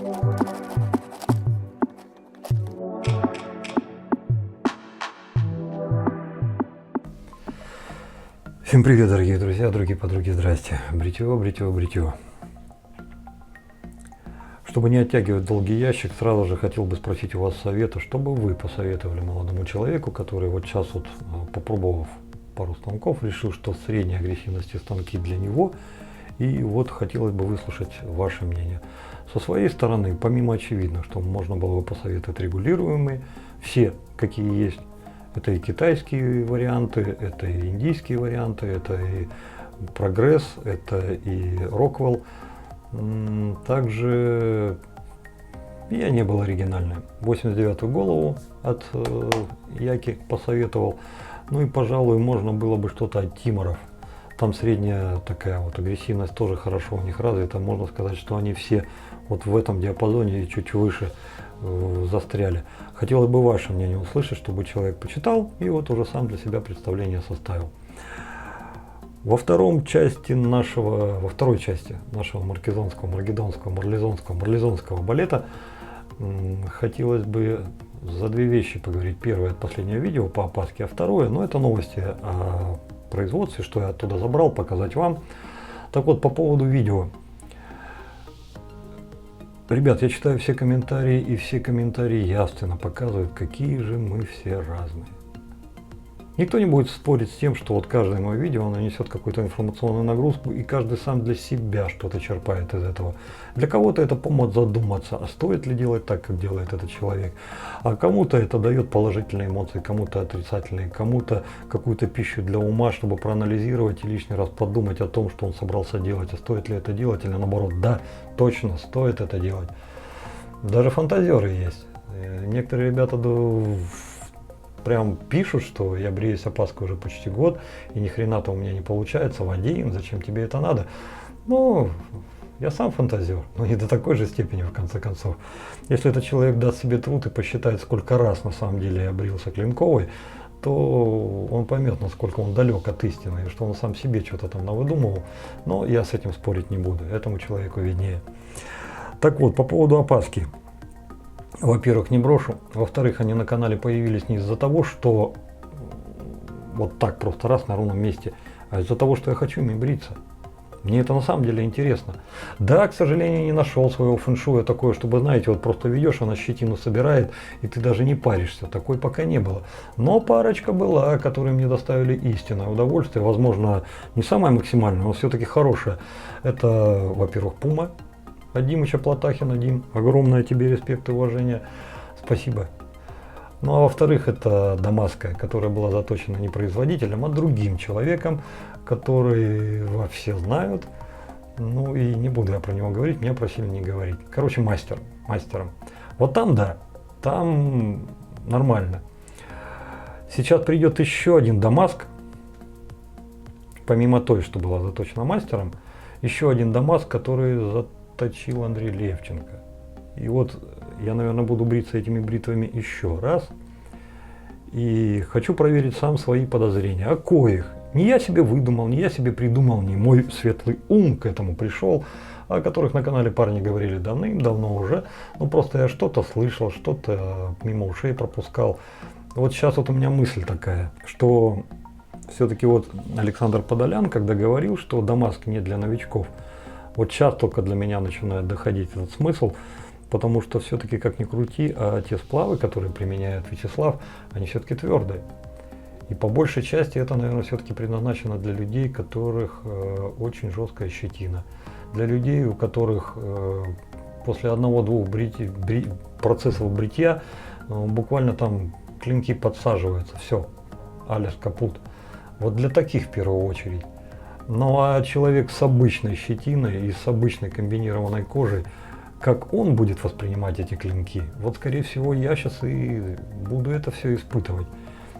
Всем привет, дорогие друзья, другие подруги, здрасте. Бритье, бритье, бритье. Чтобы не оттягивать долгий ящик, сразу же хотел бы спросить у вас совета, что бы вы посоветовали молодому человеку, который вот сейчас вот, попробовав пару станков, решил, что средней агрессивности станки для него, и вот хотелось бы выслушать ваше мнение. Со своей стороны, помимо очевидного, что можно было бы посоветовать регулируемые, все, какие есть, это и китайские варианты, это и индийские варианты, это и Прогресс, это и Rockwell. Также я не был оригинальным. 89-ю голову от Яки посоветовал. Ну и, пожалуй, можно было бы что-то от Тиморов. Там средняя такая вот агрессивность тоже хорошо у них развита. Можно сказать, что они все вот в этом диапазоне и чуть выше застряли. Хотелось бы ваше мнение услышать, чтобы человек почитал и вот уже сам для себя представление составил. Во второй части нашего марлезонского балета хотелось бы за две вещи поговорить. Первое — это последнее видео по опаске, а второе, ну, это новости о производстве, что я оттуда забрал, показать вам. Так вот, по поводу видео. Ребят, я читаю все комментарии, и все комментарии явственно показывают, какие же мы все разные. Никто не будет спорить с тем, что вот каждое мое видео, оно несет какую-то информационную нагрузку, и каждый сам для себя что-то черпает из этого. Для кого-то это повод задуматься, а стоит ли делать так, как делает этот человек. А кому-то это дает положительные эмоции, кому-то отрицательные, кому-то какую-то пищу для ума, чтобы проанализировать и лишний раз подумать о том, что он собрался делать, а стоит ли это делать, или наоборот, да, точно, стоит это делать. Даже фантазеры есть. Некоторые ребята прям пишут, что я бреюсь опаской уже почти год, и ни хрена-то у меня не получается, Вадим, зачем тебе это надо? Ну, я сам фантазер, но не до такой же степени, в конце концов. Если этот человек даст себе труд и посчитает, сколько раз на самом деле я брился клинковой, то он поймет, насколько он далек от истины, и что он сам себе что-то там навыдумывал. Но я с этим спорить не буду, этому человеку виднее. Так вот, по поводу опаски. Во-первых, не брошу. Во-вторых, они на канале появились не из-за того, что вот так просто раз на ровном месте, а из-за того, что я хочу ими бриться. Мне это на самом деле интересно. Да, к сожалению, не нашел своего фэншуя такое, чтобы, знаете, вот просто ведешь, она щетину собирает, и ты даже не паришься. Такой пока не было. Но парочка была, которые мне доставили истинное удовольствие. Возможно, не самое максимальное, но все-таки хорошее. Это, во-первых, Пума. От Димыча Платахина. Дим, огромное тебе респект и уважение. Спасибо. Ну а во-вторых, это Дамасская, которая была заточена не производителем, а другим человеком, который все знают. Ну и не буду я про него говорить, меня просили не говорить. Короче, мастером. Вот там да, там нормально. Сейчас придет еще один Дамаск, помимо той, что была заточена мастером, еще один Дамаск, который заточил Андрей Левченко. И вот я, наверное, буду бриться этими бритвами еще раз. И хочу проверить сам свои подозрения. А коих? Не я себе выдумал, не я себе придумал, не мой светлый ум к этому пришел, о которых на канале парни говорили давным-давно уже. Ну просто я что-то слышал, что-то мимо ушей пропускал. Вот сейчас вот у меня мысль такая, что все-таки вот Александр Подолян, когда говорил, что Дамаск не для новичков, вот сейчас только для меня начинает доходить этот смысл, потому что все-таки, как ни крути, а те сплавы, которые применяет Вячеслав, они все-таки твердые. И по большей части это, наверное, все-таки предназначено для людей, у которых очень жесткая щетина. Для людей, у которых после одного-двух процессов бритья буквально там клинки подсаживаются, все, аляс капут. Вот для таких в первую очередь. Ну а человек с обычной щетиной и с обычной комбинированной кожей, как он будет воспринимать эти клинки, вот скорее всего я сейчас и буду это все испытывать.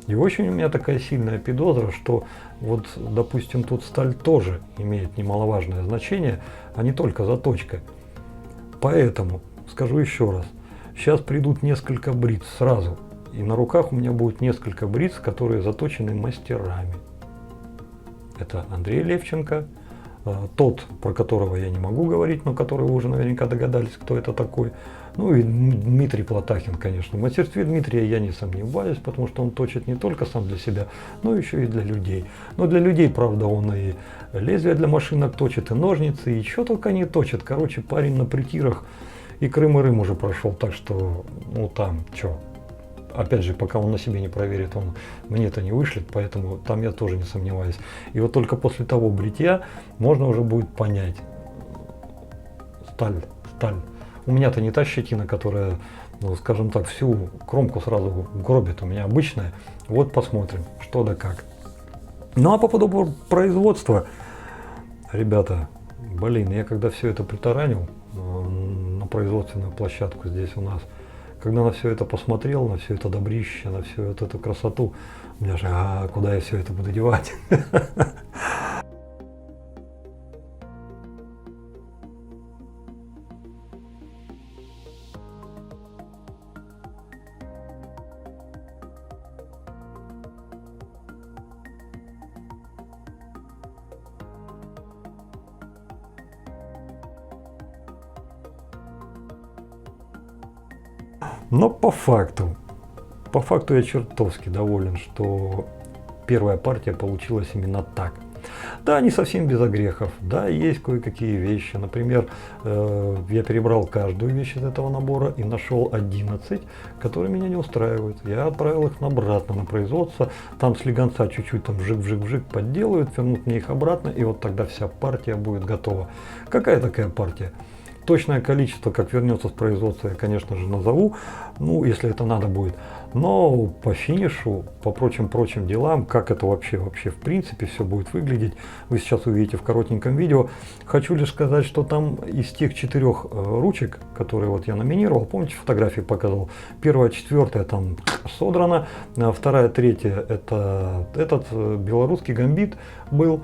И очень у меня такая сильная подозра, что вот, допустим, тут сталь тоже имеет немаловажное значение, а не только заточка. Поэтому, скажу еще раз, сейчас придут несколько бритв сразу, и на руках у меня будет несколько бритв, которые заточены мастерами. Это Андрей Левченко, Тот, про которого я не могу говорить, но который вы уже наверняка догадались, кто это такой. Ну и Дмитрий Платахин, конечно. В мастерстве Дмитрия я не сомневаюсь, потому что он точит не только сам для себя, но еще и для людей. Но для людей, правда, он и лезвие для машинок точит, и ножницы, и что только не точит. Короче, парень на притирах и Крым, и Рым уже прошел, так что, ну там, что. Опять же, пока он на себе не проверит, он мне это не вышлет, поэтому там я тоже не сомневаюсь. И вот только после того бритья можно уже будет понять. Сталь. У меня-то не та щетина, которая, ну, скажем так, всю кромку сразу гробит. У меня обычная. Вот посмотрим, что да как. Ну а по поводу производства, ребята, блин, я когда все это притаранил на производственную площадку здесь у нас, когда на все это посмотрел, на все это добрище, на всю вот эту красоту, у меня же, куда я все это буду девать? Но по факту я чертовски доволен, что первая партия получилась именно так. Да, не совсем без огрехов, да, есть кое-какие вещи. Например, я перебрал каждую вещь из этого набора и нашел 11, которые меня не устраивают. Я отправил их обратно на производство, там слегонца чуть-чуть там вжик-вжик-вжик подделают, вернут мне их обратно, и вот тогда вся партия будет готова. Какая такая партия? Точное количество, как вернется с производства, я, конечно же, назову, ну, если это надо будет. Но по финишу, по прочим делам, как это вообще в принципе все будет выглядеть, вы сейчас увидите в коротеньком видео. Хочу лишь сказать, что там из тех 4 ручек, которые вот я номинировал, помните, фотографии показывал, 1, 4 там содрана, 2, 3 это этот белорусский гамбит был.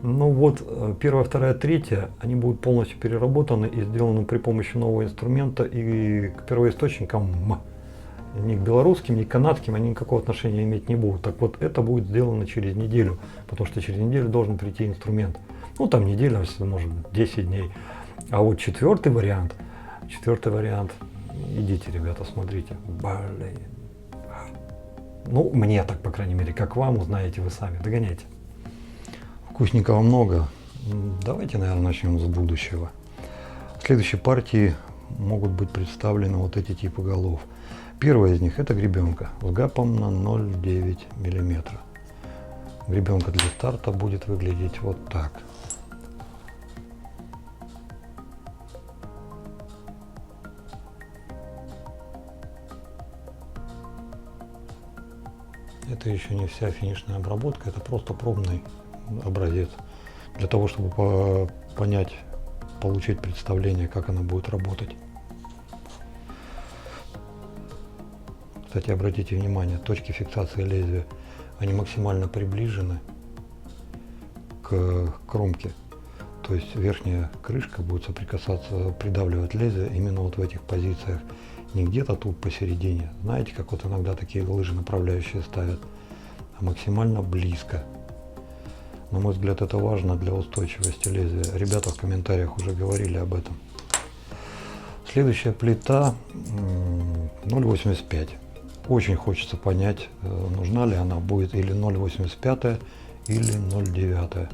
Ну вот, 1, 2, 3, они будут полностью переработаны и сделаны при помощи нового инструмента, и к первоисточникам, ни к белорусским, ни к канадским, они никакого отношения иметь не будут. Так вот, это будет сделано через неделю, потому что через неделю должен прийти инструмент. Ну там неделя, может 10 дней. А вот 4 вариант, идите, ребята, смотрите, блин. Ну, мне так, по крайней мере, как вам, узнаете вы сами, догоняйте. Вкусненького много. Давайте, наверное, начнем с будущего. В следующей партии могут быть представлены вот эти типы голов. Первая из них это гребенка с гапом на 0,9 мм. Гребенка для старта будет выглядеть вот так. Это еще не вся финишная обработка, это просто пробный образец для того, чтобы понять, получить представление, как она будет работать. Кстати, обратите внимание, точки фиксации лезвия, они максимально приближены к кромке. То есть верхняя крышка будет соприкасаться, придавливать лезвие именно вот в этих позициях. Не где-то тут посередине. Знаете, как вот иногда такие лыжи направляющие ставят, а максимально близко. На мой взгляд, это важно для устойчивости лезвия. Ребята в комментариях уже говорили об этом. Следующая плита 0,85. Очень хочется понять, нужна ли она будет или 0,85 или 0,9.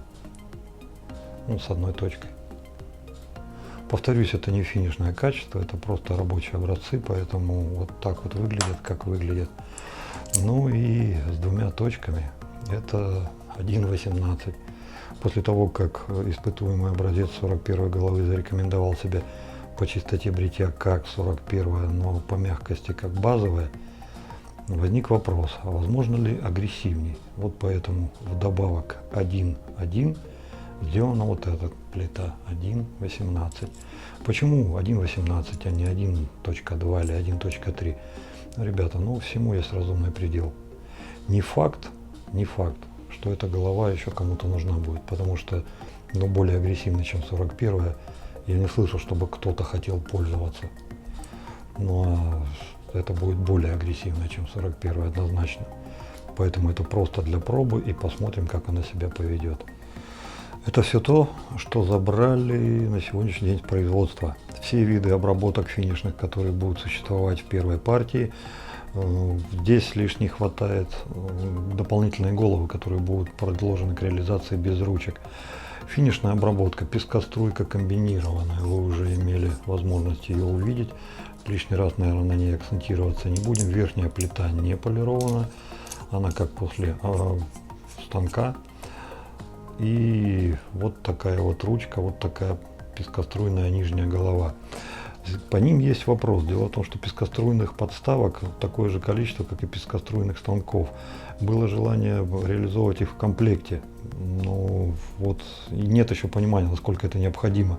Ну, с одной точкой. Повторюсь, это не финишное качество, это просто рабочие образцы, поэтому вот так вот выглядят, как выглядят. Ну и с 2 точками это 1,18. После того, как испытуемый образец 41 головы зарекомендовал себя по чистоте бритья как 41, но по мягкости как базовая, возник вопрос, а возможно ли агрессивней? Вот поэтому вдобавок 1,1 сделана вот эта плита 1,18. Почему 1,18, а не 1.2 или 1.3? Ребята, ну всему есть разумный предел. Не факт, что эта голова еще кому-то нужна будет, потому что, ну, более агрессивный, чем 41, я не слышал, чтобы кто-то хотел пользоваться. Но это будет более агрессивно, чем 41, однозначно. Поэтому это просто для пробы и посмотрим, как она себя поведет. Это все то, что забрали на сегодняшний день с производства. Все виды обработок финишных, которые будут существовать в первой партии. Здесь лишь не хватает дополнительной головы, которые будут предложены к реализации без ручек. Финишная обработка, пескоструйка комбинированная. Вы уже имели возможность ее увидеть. Лишний раз, наверное, на ней акцентироваться не будем. Верхняя плита не полирована. Она как после станка. И вот такая вот ручка, вот такая пескоструйная нижняя голова. По ним есть вопрос. Дело в том, что пескоструйных подставок такое же количество, как и пескоструйных станков. Было желание реализовывать их в комплекте, но вот нет еще понимания, насколько это необходимо.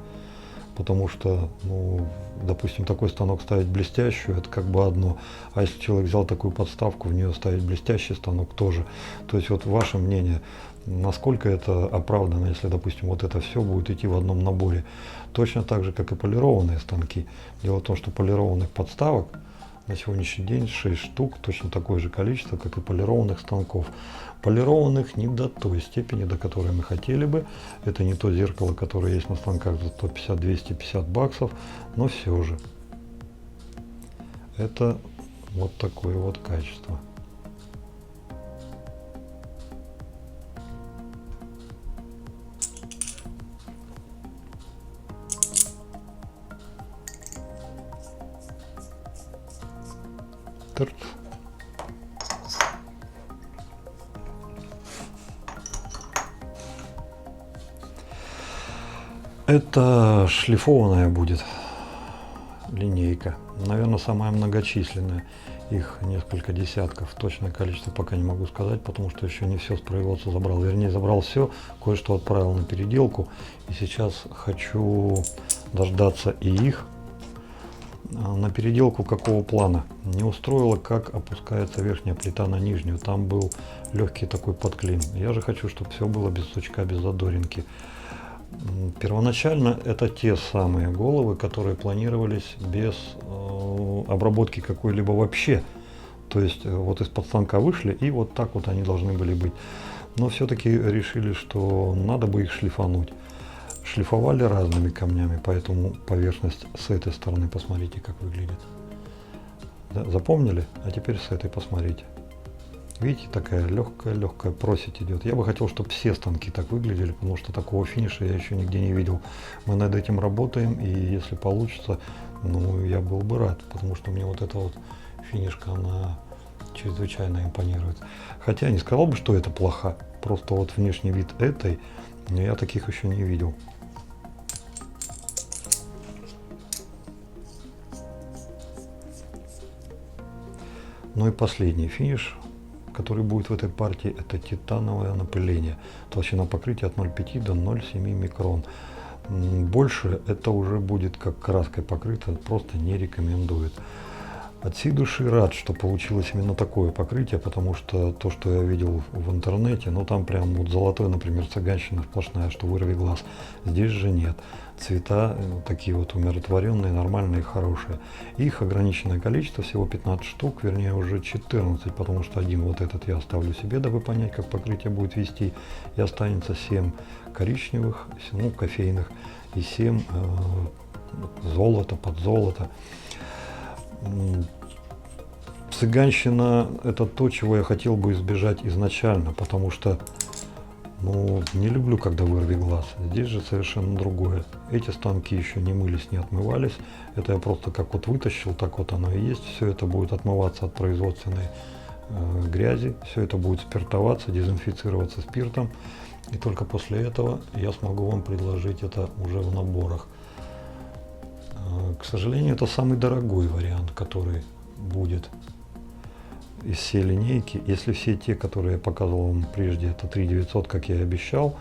Потому что, допустим, такой станок ставить блестящую, это как бы одно. А если человек взял такую подставку, в нее ставить блестящий станок тоже. То есть вот ваше мнение, насколько это оправдано, если, допустим, вот это все будет идти в одном наборе. Точно так же, как и полированные станки. Дело в том, что полированных подставок на сегодняшний день 6 штук, точно такое же количество, как и полированных станков. Полированных не до той степени, до которой мы хотели бы. Это не то зеркало, которое есть на станках за 150-250 баксов, но все же. Это вот такое вот качество. Тырт. Это шлифованная будет линейка. Наверное, самая многочисленная. Их несколько десятков. Точное количество пока не могу сказать, потому что еще не все с производства забрал. Вернее, забрал все, кое-что отправил на переделку. И сейчас хочу дождаться и их. На переделку какого плана? Не устроило, как опускается верхняя плита на нижнюю. Там был легкий такой подклин. Я же хочу, чтобы все было без сучка, без задоринки. Первоначально это те самые головы, которые планировались без обработки какой-либо вообще. То есть вот из-под станка вышли, и вот так вот они должны были быть. Но все-таки решили, что надо бы их шлифануть. Шлифовали разными камнями, поэтому поверхность с этой стороны, посмотрите, как выглядит. Да, запомнили? А теперь с этой посмотрите. Видите, такая легкая просить идет. Я бы хотел, чтобы все станки так выглядели, потому что такого финиша я еще нигде не видел. Мы над этим работаем, и если получится, я был бы рад, потому что мне вот эта вот финишка, она чрезвычайно импонирует. Хотя я не сказал бы, что это плохо, просто вот внешний вид этой, я таких еще не видел. Ну и последний финиш, который будет в этой партии, это титановое напыление. Толщина покрытия от 0,5 до 0,7 микрон. Больше это уже будет как краской покрыто, просто не рекомендует. От всей души рад, что получилось именно такое покрытие, потому что то, что я видел в интернете, там прям вот золотой, например, цыганщина сплошная, что вырви глаз. Здесь же нет. Цвета такие вот умиротворенные, нормальные, хорошие. Их ограниченное количество, всего 15 штук, вернее уже 14, потому что один вот этот я оставлю себе, дабы понять, как покрытие будет вести. И останется 7 коричневых, кофейных и 7 золота, под золото. Цыганщина — это то, чего я хотел бы избежать изначально, потому что не люблю, когда вырви глаз. Здесь же совершенно другое. Эти станки еще не мылись, не отмывались. Это я просто как вот вытащил, так вот оно и есть. Все это будет отмываться от производственной грязи, все это будет спиртоваться, дезинфицироваться спиртом. И только после этого я смогу вам предложить это уже в наборах. К сожалению, это самый дорогой вариант, который будет из всей линейки. Если все те, которые я показывал вам прежде, это 3900, как я и обещал,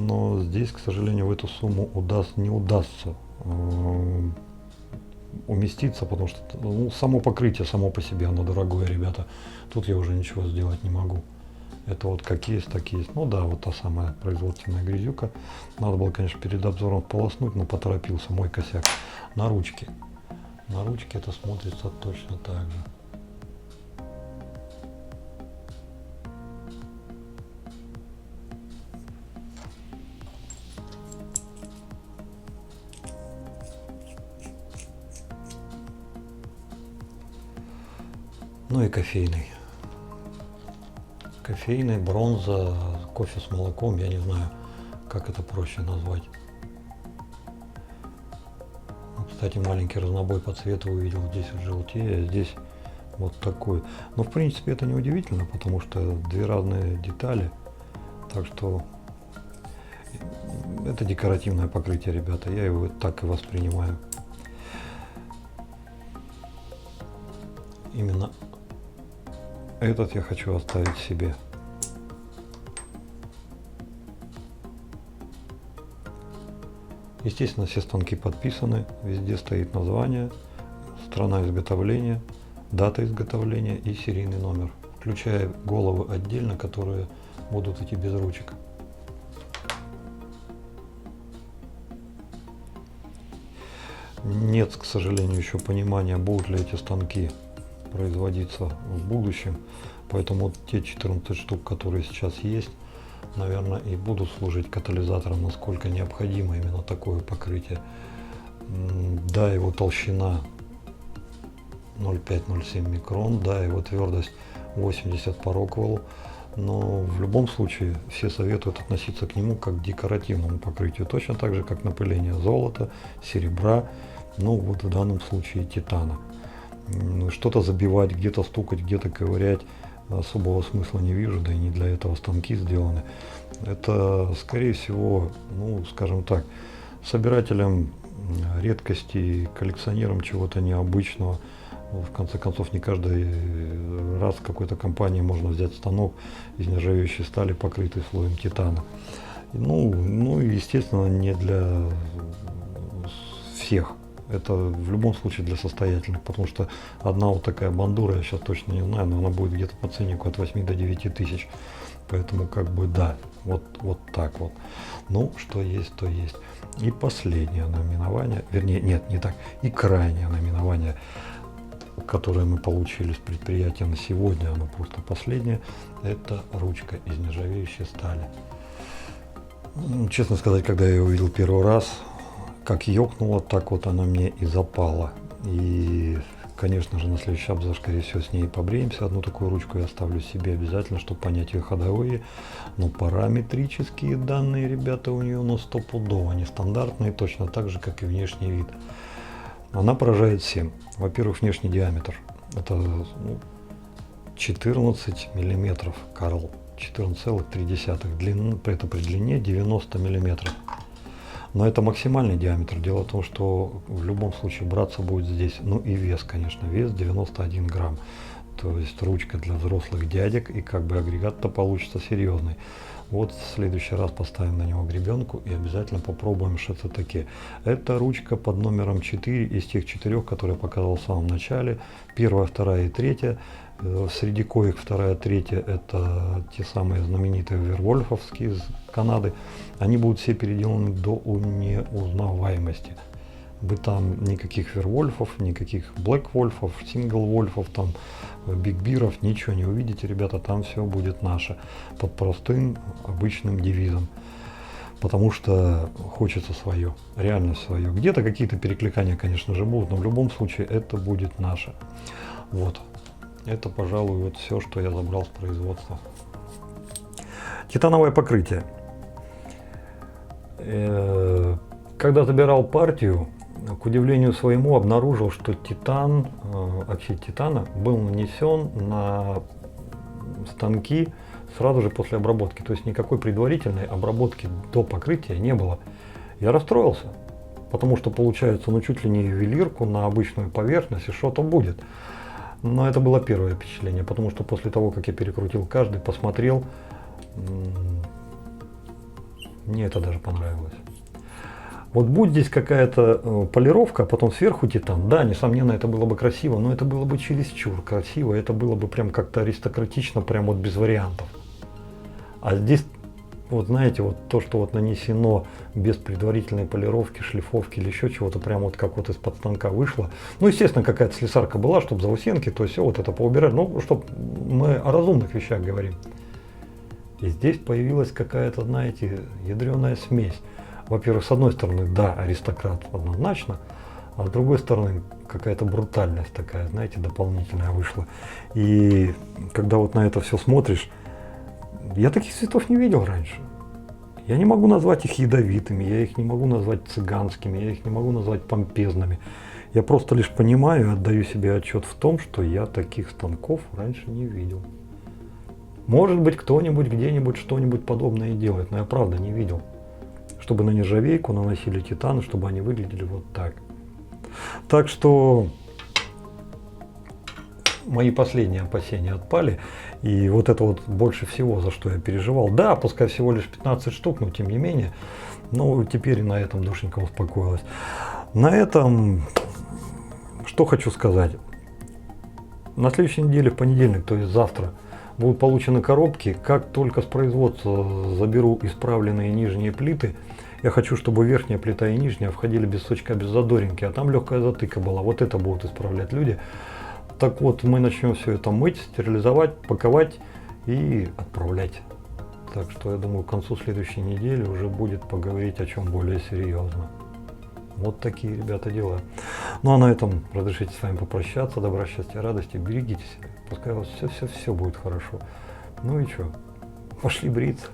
но здесь, к сожалению, в эту сумму не удастся уместиться, потому что само покрытие само по себе, оно дорогое, ребята. Тут я уже ничего сделать не могу. Это вот как есть, так есть. Вот та самая производственная грязюка. Надо было, конечно, перед обзором полоснуть, но поторопился, мой косяк. На ручке. На ручке это смотрится точно так же. Ну и кофейный. Кофейный, бронза, кофе с молоком, я не знаю, как это проще назвать. Кстати, маленький разнобой по цвету увидел, здесь вот желтее, а здесь вот такой. Но в принципе это не удивительно, потому что две разные детали. Так что это декоративное покрытие, ребята, я его так и воспринимаю. Именно этот я хочу оставить себе. Естественно, все станки подписаны, везде стоит название, страна изготовления, дата изготовления и серийный номер, включая головы отдельно, которые будут идти без ручек. Нет, к сожалению, еще понимания, будут ли эти станки производиться в будущем, поэтому вот те 14 штук, которые сейчас есть, наверное, и будут служить катализатором, насколько необходимо именно такое покрытие. Да, его толщина 0,5-0,7 микрон, да, его твердость 80 по Роквеллу, но в любом случае все советуют относиться к нему как к декоративному покрытию, точно так же, как напыление золота, серебра, ну вот в данном случае титана. Что-то забивать, где-то стукать, где-то ковырять особого смысла не вижу, да и не для этого станки сделаны. Это, скорее всего, ну, скажем так, собирателям редкостей, коллекционерам чего-то необычного. В конце концов, не каждый раз в какой-то компании можно взять станок из нержавеющей стали, покрытый слоем титана. Ну, естественно, не для всех. Это в любом случае для состоятельных, потому что одна вот такая бандура, я сейчас точно не знаю, но она будет где-то по ценнику от 8 до 9 тысяч. Поэтому как бы да, вот так вот. Ну, что есть, то есть. И последнее наименование, вернее, нет, не так, и крайнее наименование, которое мы получили с предприятия на сегодня, оно просто последнее, это ручка из нержавеющей стали. Честно сказать, когда я ее увидел первый раз, как ёкнуло, так вот она мне и запала. И, конечно же, на следующий обзор, скорее всего, с ней побреемся. Одну такую ручку я оставлю себе обязательно, чтобы понять ее ходовые. Но параметрические данные, ребята, у нее на стопудово нестандартные, точно так же, как и внешний вид. Она поражает всем. Во-первых, внешний диаметр. Это 14 миллиметров, Карл. 14,3. Это при длине 90 миллиметров. Но это максимальный диаметр. Дело в том, что в любом случае браться будет здесь, ну и вес, конечно, вес 91 грамм. То есть ручка для взрослых дядек, и как бы агрегат-то получится серьезный. Вот в следующий раз поставим на него гребенку и обязательно попробуем, что это такие. Это ручка под номером 4 из тех 4, которые я показал в самом начале. Первая, вторая и третья. Среди коих вторая, третья это те самые знаменитые вервольфовские из Канады. Они будут все переделаны до неузнаваемости. Вы там никаких вервольфов, никаких блэквольфов, синглвольфов, там бигбиров, ничего не увидите, ребята, там все будет наше. Под простым, обычным девизом. Потому что хочется свое, реально свое. Где-то какие-то перекликания, конечно же, будут, но в любом случае это будет наше. Вот. Это, пожалуй, вот все, что я забрал с производства. Титановое покрытие. Когда забирал партию, к удивлению своему обнаружил, что титан, оксид титана был нанесен на станки сразу же после обработки. То есть никакой предварительной обработки до покрытия не было. Я расстроился, потому что получается, ну чуть ли не ювелирку на обычную поверхность, и что-то будет. Но это было первое впечатление, потому что после того, как я перекрутил каждый, посмотрел, мне это даже понравилось. Вот будь здесь какая-то полировка, а потом сверху титан, да, несомненно, это было бы красиво, но это было бы чересчур красиво, это было бы прям как-то аристократично, прям вот без вариантов. А здесь, вот знаете, вот то, что вот нанесено без предварительной полировки, шлифовки или еще чего-то, прям вот как вот из-под станка вышло. Ну, естественно, какая-то слесарка была, чтобы заусенки, то есть все вот это поубирать, ну, чтобы мы о разумных вещах говорим. И здесь появилась какая-то, знаете, ядреная смесь. Во-первых, с одной стороны, да, аристократ однозначно, А с другой стороны, какая-то брутальность такая, знаете, дополнительная вышла. И когда вот на это все смотришь, я таких цветов не видел раньше. Я не могу назвать их ядовитыми, я их не могу назвать цыганскими, я их не могу назвать помпезными. Я просто лишь понимаю и отдаю себе отчет в том, что я таких станков раньше не видел. Может быть, кто-нибудь где-нибудь что-нибудь подобное делает, но я правда не видел. Чтобы на нержавейку наносили титаны, чтобы они выглядели вот так. Так что мои последние опасения отпали. И вот это вот больше всего, за что я переживал. Да, пускай всего лишь 15 штук, но тем не менее. Но теперь и на этом душенька успокоилась. На этом, что хочу сказать. На следующей неделе, в понедельник, то есть завтра, будут получены коробки. Как только с производства заберу исправленные нижние плиты, я хочу, чтобы верхняя плита и нижняя входили без сучка, без задоринки, а там легкая затыка была. Вот это будут исправлять люди. Так вот, мы начнем все это мыть, стерилизовать, паковать и отправлять. Так что я думаю, к концу следующей недели уже будет поговорить о чем более серьезно. Вот такие, ребята, дела. Ну а на этом разрешите с вами попрощаться. Добра, счастья, радости. Берегите себя. Пускай у вас все будет хорошо. Ну и что? Пошли бриться.